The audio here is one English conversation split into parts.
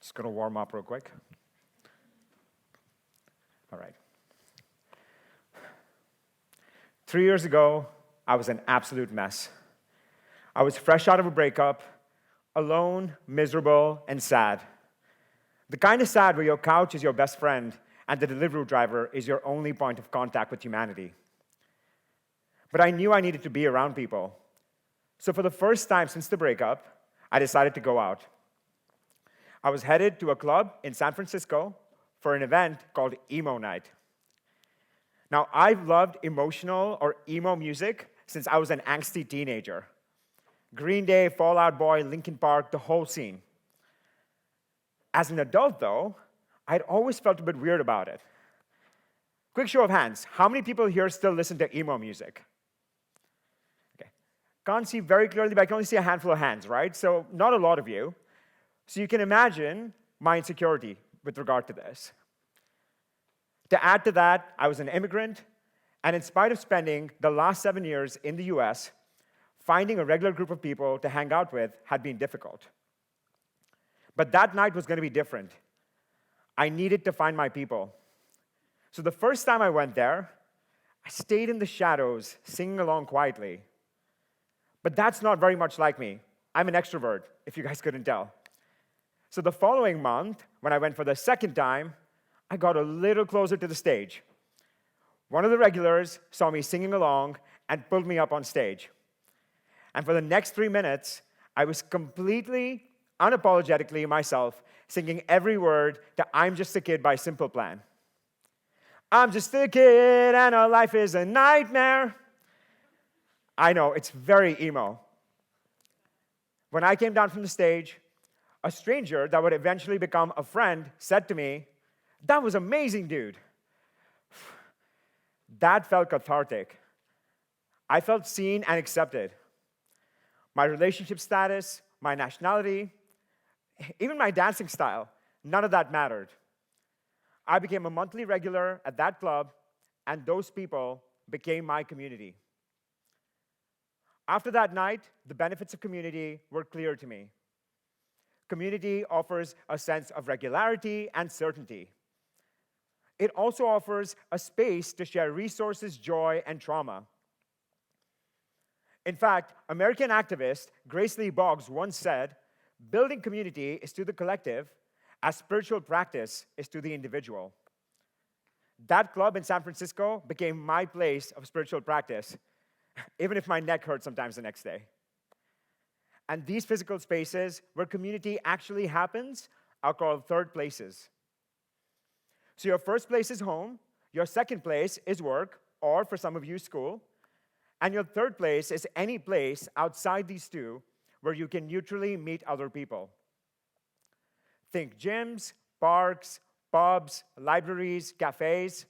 Just going to warm up real quick. All right. 3 years ago, I was an absolute mess. I was fresh out of a breakup, alone, miserable, and sad. The kind of sad where your couch is your best friend and the delivery driver is your only point of contact with humanity. But I knew I needed to be around people. So for the first time since the breakup, I decided to go out. I was headed to a club in San Francisco for an event called Emo Night. Now, I've loved emotional or emo music since I was an angsty teenager. Green Day, Fall Out Boy, Linkin Park, the whole scene. As an adult, though, I'd always felt a bit weird about it. Quick show of hands, how many people here still listen to emo music? Okay. Can't see very clearly, but I can only see a handful of hands, right? So not a lot of you. So you can imagine my insecurity with regard to this. To add to that, I was an immigrant, and in spite of spending the last 7 years in the US, finding a regular group of people to hang out with had been difficult. But that night was going to be different. I needed to find my people. So the first time I went there, I stayed in the shadows, singing along quietly. But that's not very much like me. I'm an extrovert, if you guys couldn't tell. So the following month, when I went for the second time, I got a little closer to the stage. One of the regulars saw me singing along and pulled me up on stage. And for the next 3 minutes, I was completely, unapologetically myself, singing every word to I'm Just a Kid by Simple Plan. I'm just a kid and our life is a nightmare. I know, it's very emo. When I came down from the stage, a stranger that would eventually become a friend said to me, "That was amazing, dude." That felt cathartic. I felt seen and accepted. My relationship status, my nationality, even my dancing style, none of that mattered. I became a monthly regular at that club, and those people became my community. After that night, the benefits of community were clear to me. Community offers a sense of regularity and certainty. It also offers a space to share resources, joy, and trauma. In fact, American activist Grace Lee Boggs once said, "Building community is to the collective as spiritual practice is to the individual." That club in San Francisco became my place of spiritual practice, even if my neck hurt sometimes the next day. And these physical spaces where community actually happens are called third places. So your first place is home, your second place is work, or for some of you, school, and your third place is any place outside these two where you can neutrally meet other people. Think gyms, parks, pubs, libraries, cafes.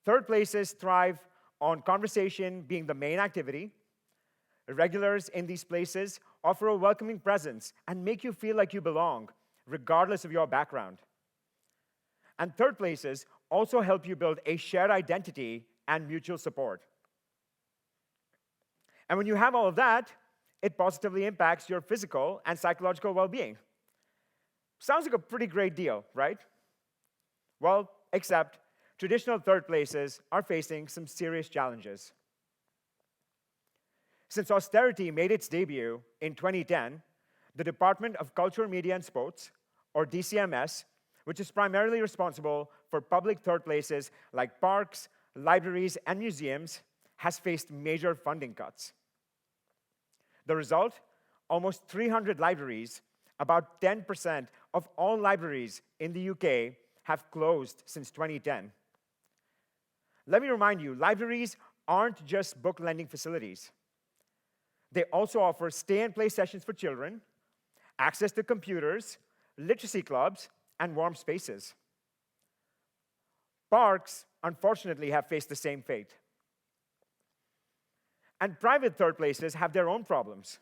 Third places thrive on conversation being the main activity. Regulars in these places offer a welcoming presence and make you feel like you belong, regardless of your background. And third places also help you build a shared identity and mutual support. And when you have all of that, it positively impacts your physical and psychological well-being. Sounds like a pretty great deal, right? Well, except traditional third places are facing some serious challenges. Since austerity made its debut in 2010, the Department of Culture, Media, and Sports, or DCMS, which is primarily responsible for public third places like parks, libraries, and museums, has faced major funding cuts. The result? Almost 300 libraries, about 10% of all libraries in the UK, have closed since 2010. Let me remind you, libraries aren't just book lending facilities. They also offer stay-and-play sessions for children, access to computers, literacy clubs, and warm spaces. Parks, unfortunately, have faced the same fate. And private third places have their own problems.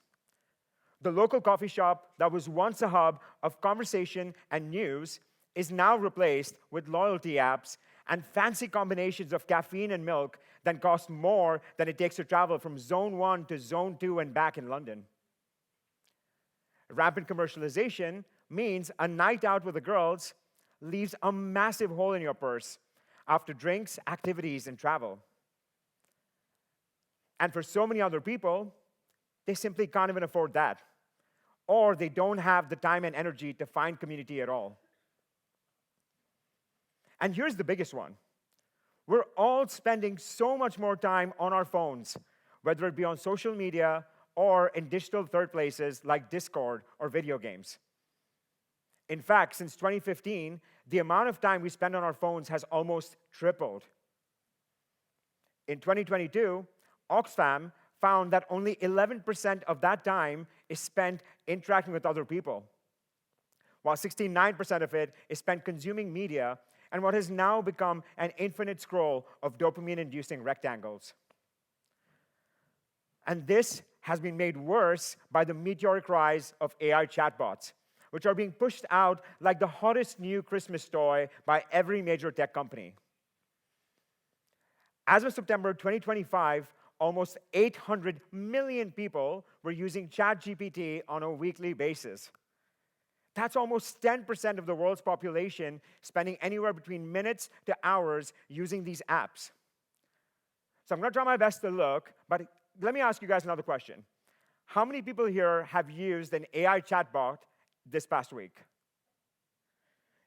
The local coffee shop that was once a hub of conversation and news is now replaced with loyalty apps and fancy combinations of caffeine and milk that cost more than it takes to travel from Zone 1 to Zone 2 and back in London. Rampant commercialization means a night out with the girls leaves a massive hole in your purse after drinks, activities, and travel. And for so many other people, they simply can't even afford that. Or they don't have the time and energy to find community at all. And here's the biggest one. We're all spending so much more time on our phones, whether it be on social media or in digital third places like Discord or video games. In fact, since 2015, the amount of time we spend on our phones has almost tripled. In 2022, Oxfam found that only 11% of that time is spent interacting with other people, while 69% of it is spent consuming media and what has now become an infinite scroll of dopamine-inducing rectangles. And this has been made worse by the meteoric rise of AI chatbots, which are being pushed out like the hottest new Christmas toy by every major tech company. As of September 2025, almost 800 million people were using ChatGPT on a weekly basis. That's almost 10% of the world's population spending anywhere between minutes to hours using these apps. So I'm going to try my best to look, but let me ask you guys another question. How many people here have used an AI chatbot this past week?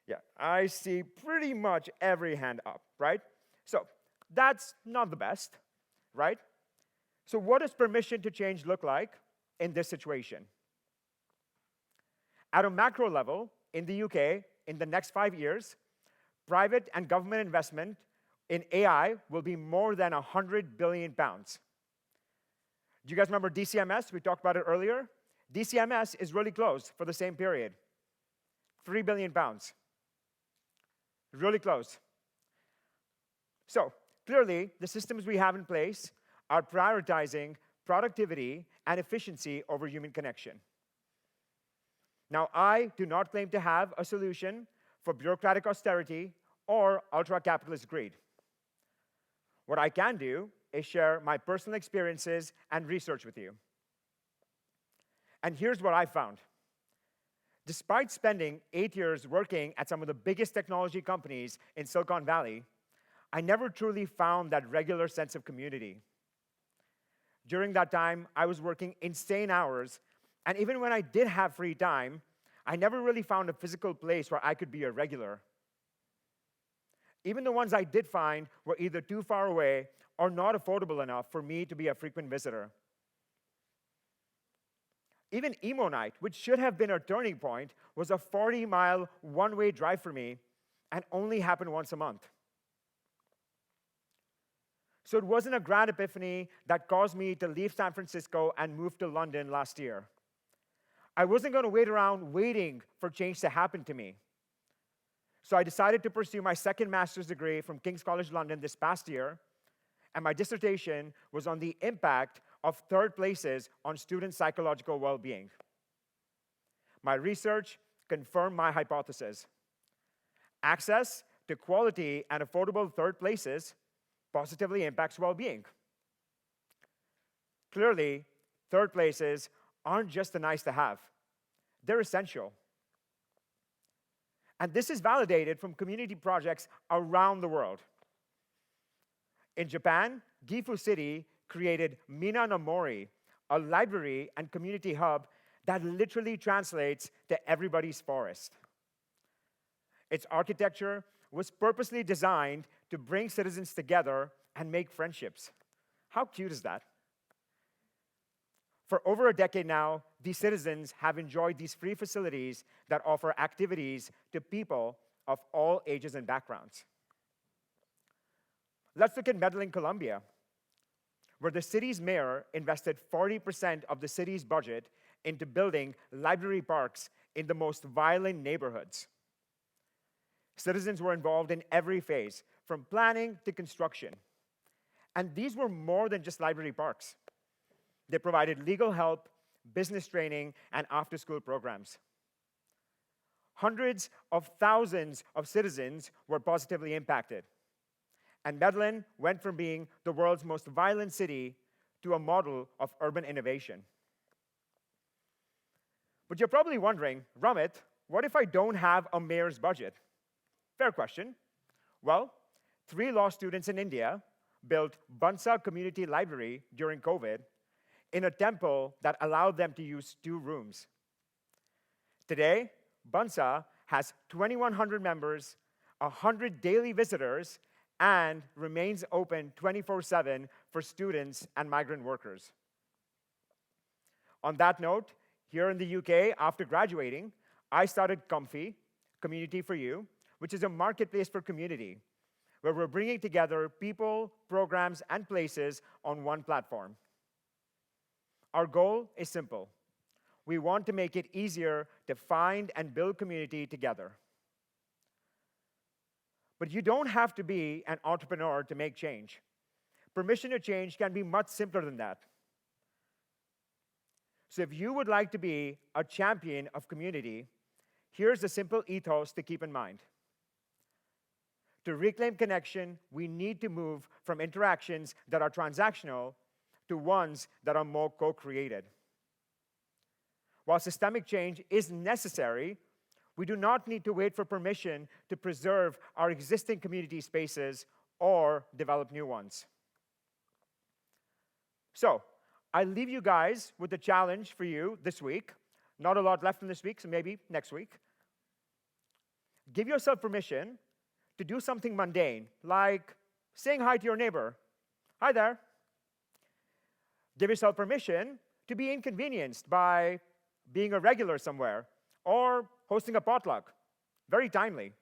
Yeah, I see pretty much every hand up, right? So that's not the best, right? So what does permission to change look like in this situation? At a macro level, in the UK, in the next 5 years, private and government investment in AI will be more than £100 billion. Do you guys remember DCMS? We talked about it earlier. DCMS is really close for the same period. £3 billion. Really close. So, clearly, the systems we have in place are prioritizing productivity and efficiency over human connection. Now, I do not claim to have a solution for bureaucratic austerity or ultra-capitalist greed. What I can do is share my personal experiences and research with you. And here's what I found. Despite spending 8 years working at some of the biggest technology companies in Silicon Valley, I never truly found that regular sense of community. During that time, I was working insane hours, and even when I did have free time, I never really found a physical place where I could be a regular. Even the ones I did find were either too far away or not affordable enough for me to be a frequent visitor. Even emo night, which should have been a turning point, was a 40-mile one-way drive for me and only happened once a month. So it wasn't a grand epiphany that caused me to leave San Francisco and move to London last year. I wasn't going to wait around waiting for change to happen to me. So I decided to pursue my second master's degree from King's College London this past year, and my dissertation was on the impact of third places on student psychological well-being. My research confirmed my hypothesis. Access to quality and affordable third places positively impacts well-being. Clearly, third places aren't just a nice to have. They're essential. And this is validated from community projects around the world. In Japan, Gifu City created Mina no Mori, a library and community hub that literally translates to everybody's forest. Its architecture was purposely designed to bring citizens together and make friendships. How cute is that? For over a decade now, these citizens have enjoyed these free facilities that offer activities to people of all ages and backgrounds. Let's look at Medellin, Colombia, where the city's mayor invested 40% of the city's budget into building library parks in the most violent neighborhoods. Citizens were involved in every phase, from planning to construction. And these were more than just library parks. They provided legal help, business training, and after-school programs. Hundreds of thousands of citizens were positively impacted. And Medellin went from being the world's most violent city to a model of urban innovation. But you're probably wondering, Ramit, what if I don't have a mayor's budget? Fair question. Well, 3 law students in India built Bansa Community Library during COVID in a temple that allowed them to use 2 rooms. Today, Bansa has 2,100 members, 100 daily visitors, and remains open 24/7 for students and migrant workers. On that note, here in the UK, after graduating, I started Comfy, Community for You, which is a marketplace for community, where we're bringing together people, programs, and places on one platform. Our goal is simple. We want to make it easier to find and build community together. But you don't have to be an entrepreneur to make change. Permission to change can be much simpler than that. So if you would like to be a champion of community, here's a simple ethos to keep in mind. To reclaim connection, we need to move from interactions that are transactional to ones that are more co-created. While systemic change is necessary, we do not need to wait for permission to preserve our existing community spaces or develop new ones. So, I leave you guys with a challenge for you this week. Not a lot left in this week, so maybe next week. Give yourself permission to do something mundane, like saying hi to your neighbor. Hi there. Give yourself permission to be inconvenienced by being a regular somewhere or hosting a potluck. Very timely.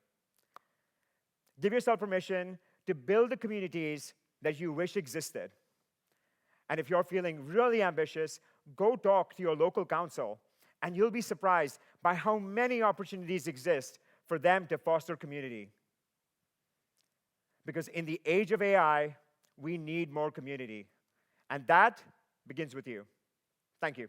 Give yourself permission to build the communities that you wish existed. And if you're feeling really ambitious, go talk to your local council, and you'll be surprised by how many opportunities exist for them to foster community. Because in the age of AI, we need more community. And that begins with you. Thank you.